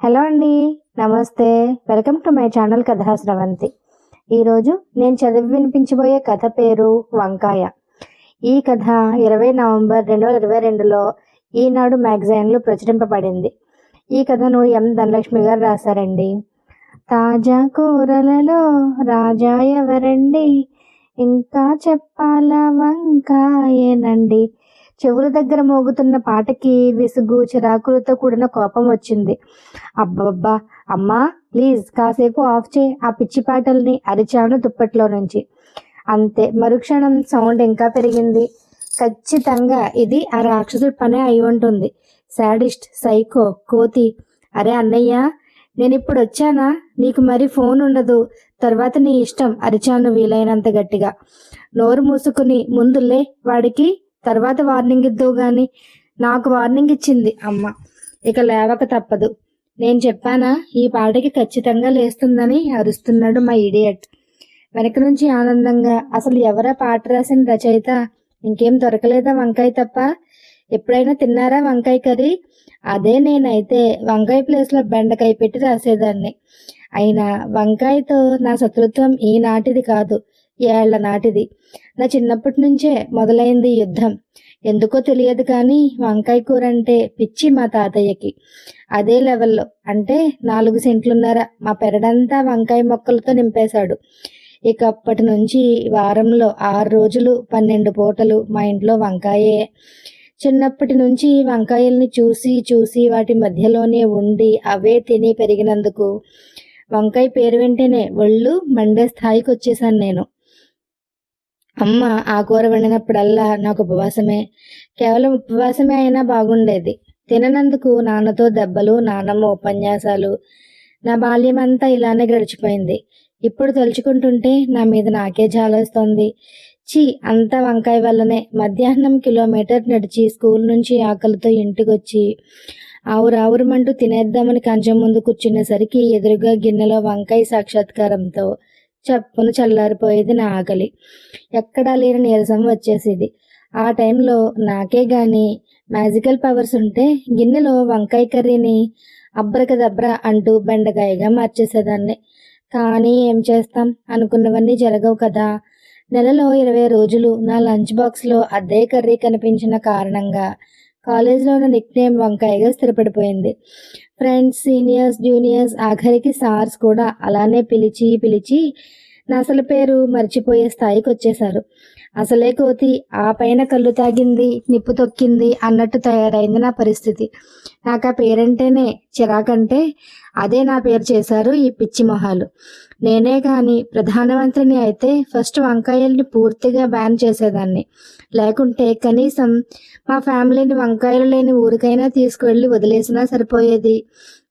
Hello అండి. నమస్తే. Welcome to my channel కథా స్రవంతి. ఈరోజు నేను చదివి వినిపించబోయే కథ పేరు వంకాయ. ఈ కథ 20 నవంబర్ 2022లో ఈనాడు మ్యాగజైన్లో ప్రచురింపబడింది. ఈ కథను ఎం ధనలక్ష్మి గారు రాశారండి. తాజా కూరలలో రాజా ఎవరండి, ఇంకా చెప్పాల వంకాయేనండి. చెవుల దగ్గర మోగుతున్న పాటకి విసుగు చిరాకులతో కూడిన కోపం వచ్చింది. అబ్బబ్బా అమ్మా, ప్లీజ్ కాసేపు ఆఫ్ చేయి ఆ పిచ్చి పాటల్ని, అరిచాను దుప్పట్లో నుంచి. అంతే, మరుక్షణం సౌండ్ ఇంకా పెరిగింది. ఖచ్చితంగా ఇది ఆ రాక్షసుడి పనే అయి ఉంటుంది. శాడిస్ట్, సైకో, కోతి. అరే అన్నయ్య, నేను ఇప్పుడు వచ్చానా? నీకు మరి ఫోన్ ఉండదు, తర్వాత నీ ఇష్టం అరిచాను వీలైనంత గట్టిగా. నోరు మూసుకుని ముందులే, వాడికి తర్వాత వార్నింగ్ ఇద్దువు గాని. నాకు వార్నింగ్ ఇచ్చింది అమ్మ, ఇక లేవక తప్పదు. నేను చెప్పానా ఈ పాటకి ఖచ్చితంగా లేస్తుందని అరుస్తున్నాడు మా ఇడియట్. వెనక నుంచి ఆనందంగా, అసలు ఎవరా పాట రాసిన రచయిత? ఇంకేం దొరకలేదా వంకాయ తప్ప? ఎప్పుడైనా తిన్నారా వంకాయ కర్రీ? అదే నేనైతే వంకాయ ప్లేస్లో బెండకాయ పెట్టి రాసేదాన్ని. అయినా వంకాయతో నా శత్రుత్వం ఈనాటిది కాదు, ఏళ్ల నాటిది. నా చిన్నప్పటి నుంచే మొదలైంది యుద్ధం. ఎందుకో తెలియదు కానీ వంకాయ కూర అంటే పిచ్చి మా తాతయ్యకి. అదే లెవెల్లో, అంటే 4 సెంట్లున్నర మా పెరడంతా వంకాయ మొక్కలతో నింపేశాడు. ఇక అప్పటి నుంచి వారంలో 6 రోజులు 12 పూటలు మా ఇంట్లో వంకాయే. చిన్నప్పటి నుంచి వంకాయల్ని చూసి చూసి వాటి మధ్యలోనే ఉండి అవే తిని పెరిగినందుకు వంకాయ పేరు వింటేనే ఒళ్ళు మండే స్థాయికి వచ్చేసాను నేను. అమ్మ ఆ కూర వండినప్పుడల్లా నాకు ఉపవాసమే. కేవలం ఉపవాసమే అయినా బాగుండేది. తిననందుకు నాన్నతో దెబ్బలు, నాన్నమ్మ ఉపన్యాసాలు. నా బాల్యమంతా ఇలానే గడిచిపోయింది. ఇప్పుడు తలుచుకుంటుంటే నా మీద నాకే జాలేస్తోంది. చీ, అంతా వంకాయ వల్లనే. మధ్యాహ్నం కిలోమీటర్ నడిచి స్కూల్ నుంచి ఆకలితో ఇంటికొచ్చి ఆవురావురమంటూ తినేద్దామని కంచం ముందు కూర్చునేసరికి ఎదురుగా గిన్నెలో వంకాయ సాక్షాత్కారంతో చప్పున చల్లారిపోయేది నా ఆకలి. ఎక్కడా లేని నీరసం వచ్చేసేది. ఆ టైంలో నాకే గాని మ్యాజికల్ పవర్స్ ఉంటే గిన్నెలో వంకాయ కర్రీని అబ్రకదబ్రా అంటూ బెండకాయగా మార్చేసేదాన్ని. కానీ ఏం చేస్తాం, అనుకున్నవన్నీ జరగవు కదా. నెలలో 20 రోజులు నా లంచ్ బాక్స్లో అదే కర్రీ కనిపించిన కారణంగా కాలేజ్లో ఉన్న నిక్ నేమ్ వంకాయగా స్థిరపడిపోయింది. ఫ్రెండ్స్, సీనియర్స్, జూనియర్స్, ఆఖరికి సార్స్ కూడా అలానే పిలిచి పిలిచి నా అసలు పేరు మర్చిపోయే స్థాయికి వచ్చేశారు. అసలే కోతి, ఆ పైన కళ్ళు తాగింది, నిప్పు తొక్కింది అన్నట్టు తయారైంది నా పరిస్థితి. నాకు ఆ పేరంటేనే చిరాకంటే అదే నా పేరు చేశారు ఈ పిచ్చి మొహాలు. నేనే కానీ ప్రధానమంత్రిని అయితే ఫస్ట్ వంకాయల్ని పూర్తిగా బ్యాన్ చేసేదాన్ని. లేకుంటే కనీసం మా ఫ్యామిలీని వంకాయలు లేని ఊరికైనా తీసుకువెళ్ళి వదిలేసినా సరిపోయేది.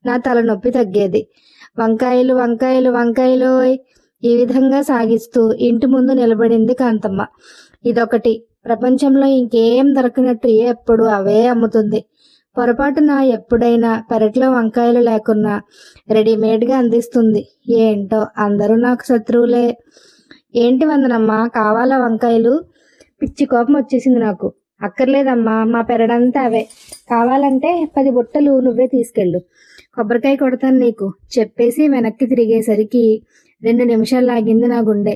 నా తలనొప్పి తగ్గేది. వంకాయలు వంకాయలు వంకాయలోయ్, ఈ విధంగా సాగిస్తూ ఇంటి ముందు నిలబడింది కాంతమ్మ. ఇదొకటి, ప్రపంచంలో ఇంకేం దొరకనట్టు ఎప్పుడు అవే అమ్ముతుంది. పొరపాటున ఎప్పుడైనా పెరట్లో వంకాయలు లేకున్నా రెడీమేడ్గా అందిస్తుంది. ఏంటో అందరూ నాకు శత్రువులే. ఏంటి వందనమ్మా, కావాలా వంకాయలు? పిచ్చి కోపం వచ్చేసింది నాకు. అక్కర్లేదమ్మా, మా పెరడంతా అవే. కావాలంటే 10 బుట్టలు నువ్వే తీసుకెళ్ళు, కొబ్బరికాయ కొడతాను నీకు చెప్పేసి వెనక్కి తిరిగేసరికి 2 నిమిషాలు లాగింది నా గుండె.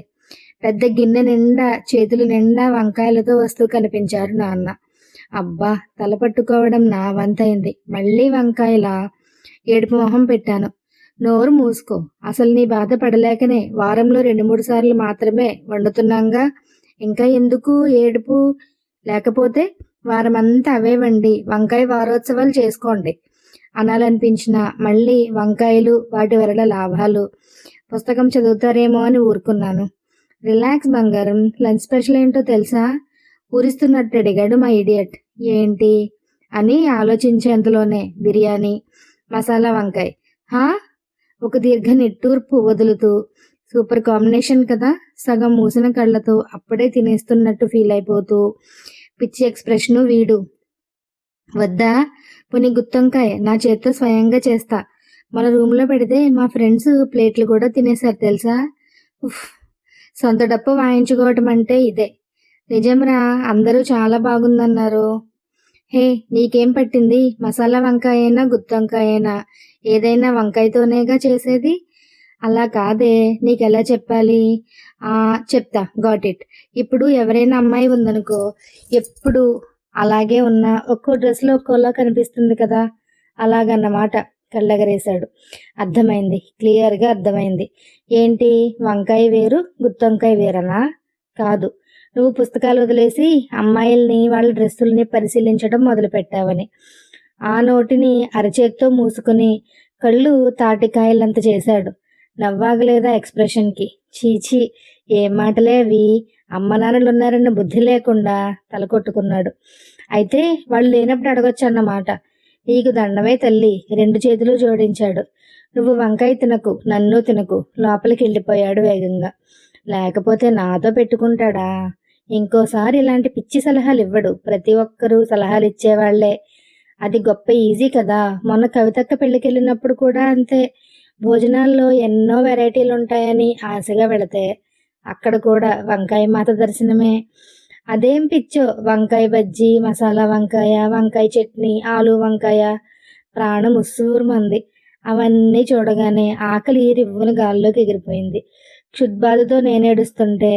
పెద్ద గిన్నె నిండా, చేతులు నిండా వంకాయలతో వస్తూ కనిపించారు నాన్న. అబ్బా, తల పట్టుకోవడం నా వంతైంది. మళ్ళీ వంకాయలా? ఏడుపు మొహం పెట్టాను. నోరు మూసుకో, అసలు నీ బాధ పడలేకనే వారంలో 2-3 సార్లు మాత్రమే వండుతున్నాంగా. ఇంకా ఎందుకు ఏడుపు? లేకపోతే వారమంతా అవే వండి వంకాయ వారోత్సవాలు చేసుకోండి అనాలనిపించిన మళ్ళీ వంకాయలు, వాటి వల్ల లాభాలు. పుస్తకం చదువుతారేమో అని ఊరుకున్నాను. రిలాక్స్ బంగారం, లంచ్ స్పెషల్ ఏంటో తెలుసా? ఊరిస్తున్నట్టు అడిగాడు మా ఇడియట్. ఏంటి అని ఆలోచించేంతలోనే బిర్యానీ, మసాలా వంకాయ. హా? ఒక దీర్ఘ నిట్టూర్పు వదులుతూ, సూపర్ కాంబినేషన్ కదా. సగం మూసిన కళ్ళతో అప్పుడే తినేస్తున్నట్టు ఫీల్ అయిపోతూ పిచ్చి ఎక్స్ప్రెషను వీడు. వద్దా? పోనీ గుత్తొంకాయ నా చేత్తో స్వయంగా చేస్తా. మన రూమ్లో పెడితే మా ఫ్రెండ్స్ ప్లేట్లు కూడా తినేశారు తెలుసా. ఉఫ్, సొంత డప్పు వాయించుకోవటం అంటే ఇదే. నిజంరా, అందరూ చాలా బాగుందన్నారు. హే, నీకేం పట్టింది? మసాలా వంకాయేనా, గుత్తి వంకాయేనా? ఏదైనా వంకాయతోనేగా చేసేది. అలా కాదే, నీకెలా చెప్పాలి? చెప్తా, గాట్ ఇట్. ఇప్పుడు ఎవరైనా అమ్మాయి ఉందనుకో, ఎప్పుడు అలాగే ఉన్నా ఒక్కో డ్రెస్లో ఒక్కోలా కనిపిస్తుంది కదా, అలాగన్నమాట. కళ్ళెగరేశాడు. అర్థమైంది, క్లియర్గా అర్థమైంది. ఏంటి, వంకాయ వేరు గుత్తి వంకాయ వేరనా? కాదు, నువ్వు పుస్తకాలు వదిలేసి అమ్మాయిల్ని వాళ్ళ డ్రెస్సుల్ని పరిశీలించడం మొదలుపెట్టావని. ఆ నోటిని అరచేత్తో మూసుకుని కళ్ళు తాటికాయలంత చేశాడు. నవ్వాగలేదా ఎక్స్ప్రెషన్కి? చీచీ, ఏం మాటలే అవి. అమ్మ నాన్నలున్నారన్న బుద్ధి లేకుండా తల కొట్టుకున్నాడు. అయితే వాళ్ళు లేనప్పుడు అడగొచ్చు అన్నమాట. నీకు దండమే తల్లి, రెండు చేతులు జోడించాడు. నువ్వు వంకాయ తినకు, నన్ను తినకు, లోపలికి వెళ్ళిపోయాడు వేగంగా. లేకపోతే నాతో పెట్టుకుంటాడా? ఇంకోసారి ఇలాంటి పిచ్చి సలహాలు ఇవ్వడు. ప్రతి ఒక్కరూ సలహాలు ఇచ్చేవాళ్లే. అది గొప్ప ఈజీ కదా. మొన్న కవితక్క పెళ్ళికెళ్ళినప్పుడు కూడా అంతే. భోజనాల్లో ఎన్నో వెరైటీలు ఉంటాయని ఆశగా వెళితే అక్కడ కూడా వంకాయ మాత దర్శనమే. అదేం పిచ్చో, వంకాయ బజ్జీ, మసాలా వంకాయ, వంకాయ చట్నీ, ఆలు వంకాయ. ప్రాణం ఉస్సూరుమంది. అవన్నీ చూడగానే ఆకలి రివ్వున గాల్లోకి ఎగిరిపోయింది. క్షుద్బాధతో నేనేడుస్తుంటే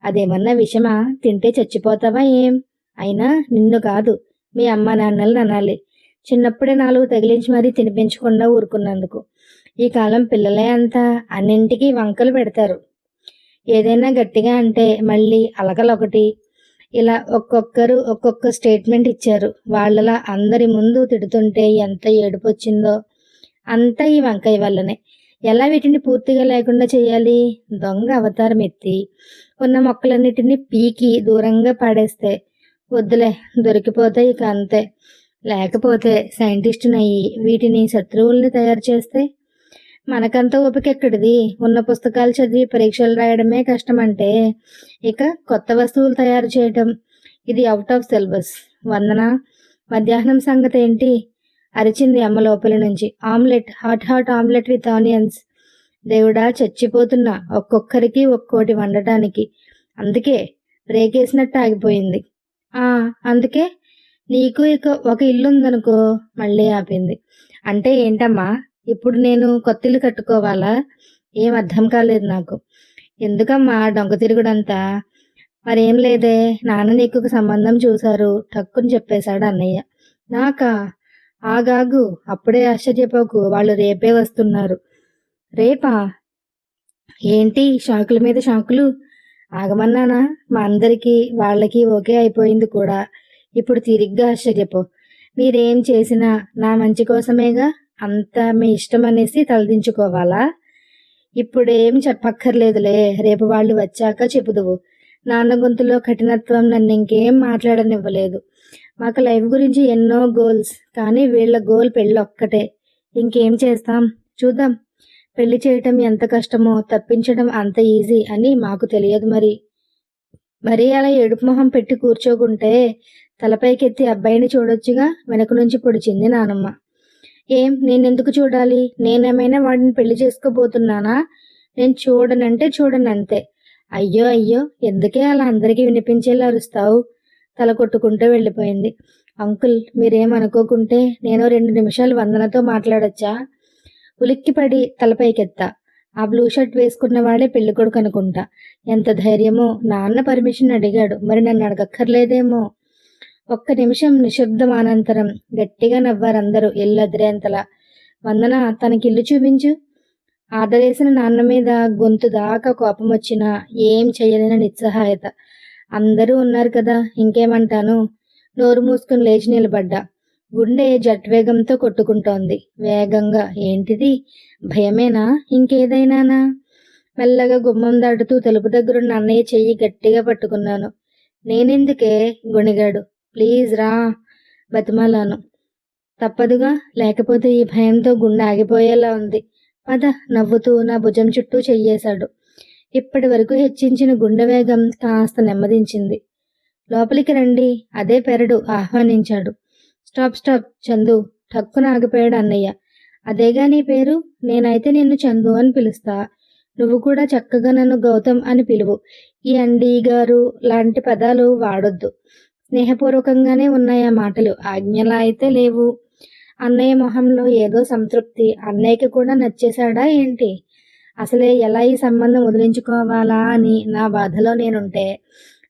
అదేమన్నా విషమా? తింటే చచ్చిపోతావా ఏం? అయినా నిన్ను కాదు, మీ అమ్మ నాన్నలను అనాలి. చిన్నప్పుడే 4 తగిలించి మరీ తినిపించకుండా ఊరుకున్నందుకు. ఈ కాలం పిల్లలే అంతా అన్నింటికీ వంకలు పెడతారు. ఏదైనా గట్టిగా అంటే మళ్ళీ అలకలొకటి. ఇలా ఒక్కొక్కరు ఒక్కొక్క స్టేట్మెంట్ ఇచ్చారు. వాళ్ళలా అందరి ముందు తిడుతుంటే ఎంత ఏడుపొచ్చిందో. అంతా ఈ వంకాయ వల్లనే. ఎలా వీటిని పూర్తిగా లేకుండా చేయాలి? దొంగ అవతారం ఎత్తి ఉన్న మొక్కలన్నిటినీ పీకి దూరంగా పాడేస్తే. వద్దులే, దొరికిపోతాయి ఇక అంతే. లేకపోతే సైంటిస్టునయ్యి వీటిని శత్రువుల్ని తయారు చేస్తే మనకంత ఓపిక ఎక్కడిది? ఉన్న పుస్తకాలు చదివి పరీక్షలు రాయడమే కష్టమంటే ఇక కొత్త వస్తువులు తయారు చేయటం, ఇది అవుట్ ఆఫ్ సిలబస్. వందన, మధ్యాహ్నం సంగతి ఏంటి? అరిచింది అమ్మ లోపలి నుంచి. Omelette, hot omelette with onions. దేవుడా, చచ్చిపోతున్నా, ఒక్కొక్కరికి ఒక్కోటి వండటానికి. అందుకే రేకేసినట్టు ఆగిపోయింది. అందుకే నీకు ఇక ఒక ఇల్లు ఉందనుకో. మళ్ళీ ఆపింది. అంటే ఏంటమ్మా, ఇప్పుడు నేను కొత్త ఇల్లు కట్టుకోవాలా? ఏం అర్థం కాలేదు నాకు. ఎందుకమ్మా డొంక తిరుగుడంతా? మరేం లేదే, నాన్న నీకు ఒక సంబంధం చూశారు, టక్కుని చెప్పేశాడు అన్నయ్య. నాకా? ఆగాగు, అప్పుడే ఆశ్చర్యపోకు. వాళ్ళు రేపే వస్తున్నారు. రేపా? ఏంటి షాకుల మీద షాకులు? ఆగమన్నానా? మా అందరికీ వాళ్ళకి ఓకే అయిపోయింది కూడా. ఇప్పుడు తిరిగ్గా ఆశ్చర్యపో. మీరేం చేసినా నా మంచి కోసమేగా. అంతా మీ ఇష్టం అనేసి తలదించుకోవాలా? ఇప్పుడేం చెప్పక్కర్లేదులే, రేపు వాళ్ళు వచ్చాక చెబుదువు. నాన్న గొంతులో కఠినత్వం నన్ను ఇంకేం మాట్లాడనివ్వలేదు. మాకు లైఫ్ గురించి ఎన్నో గోల్స్, కానీ వీళ్ళ గోల్ పెళ్ళి ఒక్కటే. ఇంకేం చేస్తాం, చూద్దాం. పెళ్లి చేయటం ఎంత కష్టమో తప్పించడం అంత ఈజీ అని మాకు తెలియదు మరి అలా ఏడుపు మొహం పెట్టి కూర్చోకుంటే తలపైకెత్తి అబ్బాయిని చూడొచ్చుగా. వెనక నుంచి పొడిచింది నానమ్మ. ఏం, నేనెందుకు చూడాలి? నేనేమైనా వాడిని పెళ్లి చేసుకోబోతున్నానా? నేను చూడనంటే చూడనంతే. అయ్యో అయ్యో, ఎందుకే అలా అందరికీ వినిపించేలా అరుస్తావు? తల కొట్టుకుంటూ వెళ్ళిపోయింది. అంకుల్, మీరేమనుకోకుంటే నేను 2 నిమిషాలు వందనతో మాట్లాడొచ్చా? ఉలిక్కిపడి తలపైకెత్తా. ఆ బ్లూ షర్ట్ వేసుకున్నవాడే పెళ్లి కొడుకు అనుకుంటా. ఎంత ధైర్యమో! నాన్న పర్మిషన్ అడిగాడు, మరి నన్ను అడగక్కర్లేదేమో. ఒక్క నిమిషం నిశ్శబ్దం అనంతరం గట్టిగా నవ్వారందరూ ఇల్లదిరేంతలా. వందన, తనకిల్లు చూపించు. ఆదరేసిన నాన్న మీద గొంతు దాకా కోపం వచ్చినా ఏం చెయ్యలేని నిస్సహాయత. అందరూ ఉన్నారు కదా, ఇంకేమంటాను. నోరు మూసుకుని లేచి నిలబడ్డా. గుండె జట్వేగంతో కొట్టుకుంటోంది. వేగంగా. ఏంటిది? భయమేనా, ఇంకేదైనానా? మెల్లగా గుమ్మం దాటుతూ తలుపు దగ్గరున్న అన్నయ్య చెయ్యి గట్టిగా పట్టుకున్నాను. నేనెందుకే? గొణిగాడు. ప్లీజ్ రా, బతిమాలాను. తప్పదుగా, లేకపోతే ఈ భయంతో గుండె ఆగిపోయేలా ఉంది. పద, నవ్వుతూ నా భుజం చుట్టూ చెయ్యేశాడు. ఇప్పటి వరకు హెచ్చించిన గుండె వేగం కాస్త నెమ్మదించింది. లోపలికి రండి, అదే పెరడు ఆహ్వానించాడు. స్టాప్ చందు, టక్కున ఆగిపోయాడు అన్నయ్య. అదేగా నీ పేరు? నేనైతే నిన్ను చందు అని పిలుస్తా. నువ్వు కూడా చక్కగా నన్ను గౌతమ్ అని పిలువు. ఈ అండి, గారు లాంటి పదాలు వాడొద్దు. స్నేహపూర్వకంగానే ఉన్నాయి ఆ మాటలు, ఆజ్ఞలా అయితే లేవు. అన్నయ్య మొహంలో ఏదో సంతృప్తి. అన్నయ్యకి కూడా నచ్చేశాడా ఏంటి? అసలే ఎలా ఈ సంబంధం వదిలించుకోవాలా అని నా బాధలో నేనుంటే,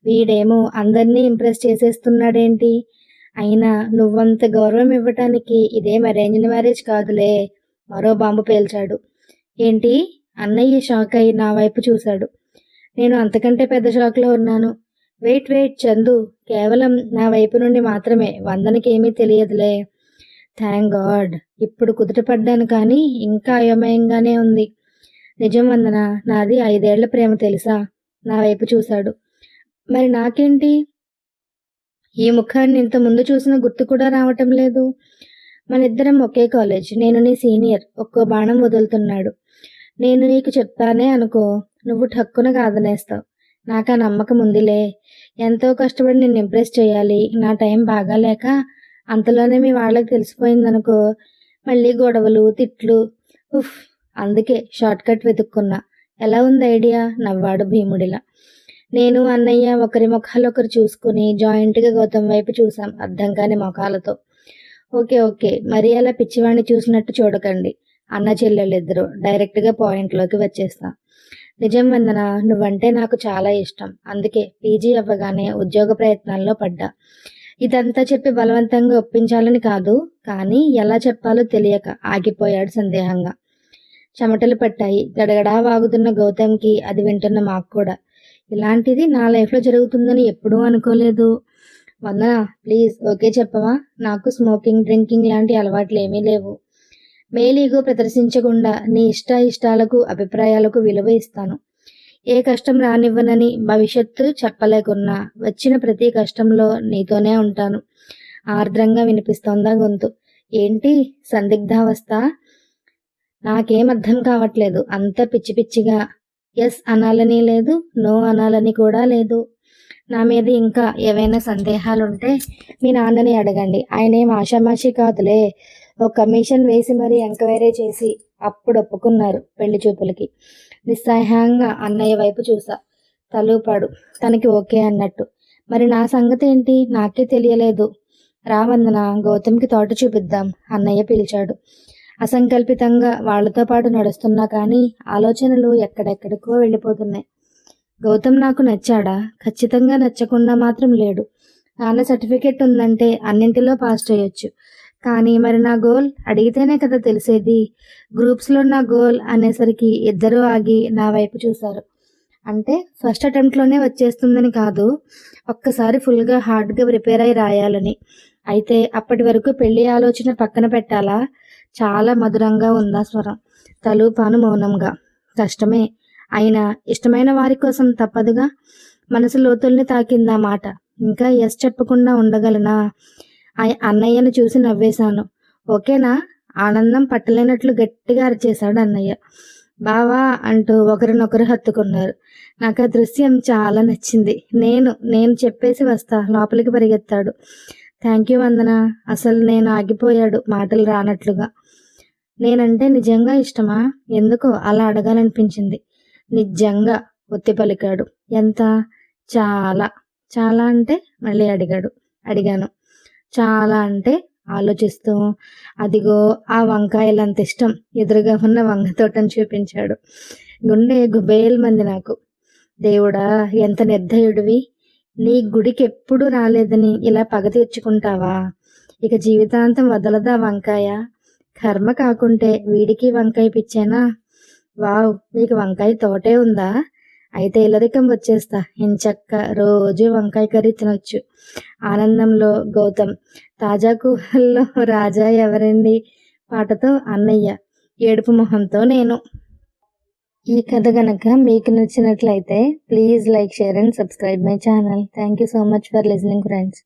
వీడేమో అందరినీ ఇంప్రెస్ చేసేస్తున్నాడేంటి? అయినా నువ్వంత గౌరవం ఇవ్వటానికి ఇదేం అరేంజ్డ్ మ్యారేజ్ కాదులే. మరో బాంబు పేల్చాడు. ఏంటి? అన్నయ్య షాక్ అయి నా వైపు చూశాడు. నేను అంతకంటే పెద్ద షాక్లో ఉన్నాను. వెయిట్ చందు, కేవలం నా వైపు నుండి మాత్రమే, వందనకి ఏమీ తెలియదులే. Thank God. ఇప్పుడు కుదుటపడ్డాను, కానీ ఇంకా అయోమయంగానే ఉంది. నిజం వందన, నాది 5 ఏళ్ల ప్రేమ తెలుసా? నా వైపు చూశాడు. మరి నాకేంటి? ఈ ముఖాన్ని ఇంత ముందు చూసిన గుర్తు కూడా రావటం లేదు. మనిద్దరం ఒకే కాలేజ్, నేను నీ సీనియర్. ఒక్కో బాణం వదులుతున్నాడు. నేను నీకు చెప్తానే అనుకో, నువ్వు ఠక్కున కాదనేస్తావు. నాకు ఆ నమ్మకం ఉందిలే. ఎంతో కష్టపడి నిన్ను ఇంప్రెస్ చేయాలి. నా టైం బాగాలేక అంతలోనే మీ వాళ్ళకి తెలిసిపోయిందనుకో, మళ్ళీ గొడవలు, తిట్లు. ఉఫ్, అందుకే షార్ట్ కట్ వెతుక్కున్నా. ఎలా ఉంది ఐడియా? నవ్వాడు భీముడిలా. నేను అన్నయ్య ఒకరి ముఖాలు ఒకరు చూసుకుని జాయింట్గా గౌతమ్ వైపు చూసాం అర్థం కాని ముఖాలతో. ఓకే, మరీ అలా పిచ్చివాణ్ణి చూసినట్టు చూడకండి. అన్న చెల్లెళ్ళిద్దరూ డైరెక్ట్గా పాయింట్లోకి వచ్చేస్తా. నిజం వందన, నువ్వంటే నాకు చాలా ఇష్టం. అందుకే పీజీ అవ్వగానే ఉద్యోగ ప్రయత్నాల్లో పడ్డా. ఇదంతా చెప్పి బలవంతంగా ఒప్పించాలని కాదు, కానీ ఎలా చెప్పాలో తెలియక ఆగిపోయాడు సందేహంగా. చెమటలు పట్టాయి. గడగడా వాగుతున్న గౌతమ్కి, అది వింటున్న మాకు కూడా. ఇలాంటిది నా లైఫ్లో జరుగుతుందని ఎప్పుడూ అనుకోలేదు. వందన, ప్లీజ్ ఓకే చెప్పవా? నాకు స్మోకింగ్, డ్రింకింగ్ లాంటి అలవాట్లు ఏమీ లేవు. మేలీగో ప్రదర్శించకుండా నీ ఇష్టాలకు, అభిప్రాయాలకు విలువ ఇస్తాను. ఏ కష్టం రానివ్వనని భవిష్యత్తు చెప్పలేకున్నా, వచ్చిన ప్రతి కష్టంలో నీతోనే ఉంటాను. ఆర్ద్రంగా వినిపిస్తోందా గొంతు. ఏంటి సందిగ్ధావస్థ? నాకేం అర్థం కావట్లేదు. అంత పిచ్చి పిచ్చిగా. ఎస్ అనాలని లేదు, నో అనాలని కూడా లేదు. నా మీద ఇంకా ఏవైనా సందేహాలుంటే మీ నాన్నని అడగండి. ఆయనేం ఆషామాషి కాదులే. ఒక కమిషన్ వేసి మరీ ఎంక్వైరీ చేసి అప్పుడు ఒప్పుకున్నారు పెళ్లి చూపులకి. నిస్సహాయంగా అన్నయ్య వైపు చూసా. తలూపాడు, తనకి ఓకే అన్నట్టు. మరి నా సంగతి ఏంటి? నాకే తెలియలేదు. రావందన, గౌతమ్కి తోట చూపిద్దాం, అన్నయ్య పిలిచాడు. అసంకల్పితంగా వాళ్లతో పాటు నడుస్తున్నా కానీ ఆలోచనలు ఎక్కడెక్కడికో వెళ్ళిపోతున్నాయి. గౌతమ్ నాకు నచ్చాడా? ఖచ్చితంగా నచ్చకుండా మాత్రం లేడు. నాన్న సర్టిఫికెట్ ఉందంటే అన్నింటిలో పాస్ చేయొచ్చు. కానీ మరి నా గోల్ అడిగితేనే కదా తెలిసేది. గ్రూప్స్లో నా గోల్ అనేసరికి ఇద్దరూ ఆగి నా వైపు చూశారు. అంటే ఫస్ట్ అటెంప్ట్లోనే వచ్చేస్తుందని కాదు, ఒక్కసారి ఫుల్గా హార్డ్గా ప్రిపేర్ అయి రాయాలని. అయితే అప్పటి వరకు పెళ్లి ఆలోచన పక్కన పెట్టాలా? చాలా మధురంగా ఉందా స్వరం. తలూపాను మౌనంగా. కష్టమే, అయినా ఇష్టమైన వారి కోసం తప్పదుగా. మనసు లోతుల్ని తాకిందా మాట. ఇంకా ఎస్ చెప్పకుండా ఉండగలనా? అన్నయ్యను చూసి నవ్వేశాను. ఓకేనా? ఆనందం పట్టలేనట్లు గట్టిగా అరిచేశాడు అన్నయ్య. బావా అంటూ ఒకరినొకరు హత్తుకున్నారు. నాకు ఆ దృశ్యం చాలా నచ్చింది. నేను చెప్పేసి వస్తా, లోపలికి పరిగెత్తాడు. థ్యాంక్ యూ వందన. అసలు నేను ఆగిపోయాడు మాటలు రానట్లుగా. నేనంటే నిజంగా ఇష్టమా? ఎందుకో అలా అడగాలనిపించింది. నిజంగా ఒత్తి పలికాడు. ఎంత? చాలా అంటే మళ్ళీ అడిగాను. చాలా అంటే ఆలోచిస్తూ, అదిగో ఆ వంకాయలంత ఇష్టం. ఎదురుగా ఉన్న వంగ తోటను చూపించాడు. గుండె గుబేల్మంది నాకు. దేవుడా, ఎంత నిర్దయుడివి! నీ గుడికి ఎప్పుడు రాలేదని ఇలా పగ తీర్చుకుంటావా? ఇక జీవితాంతం వదలదా వంకాయ? కర్మ కాకుంటే వీడికి వంకాయ పిచ్చేనా? వావ్, మీకు వంకాయ తోటే ఉందా? అయితే ఇల్లరికం వచ్చేస్తా. ఎంచక్క రోజు వంకాయ కర్రీ తినొచ్చు. ఆనందంలో గౌతమ్. తాజా కూరల్లో రాజా ఎవరండి పాటతో అన్నయ్య, ఏడుపు మొహంతో నేను. ఈ కథ గనక మీకు నచ్చినట్లయితే please like, share and subscribe my channel. Thank you so much for listening friends.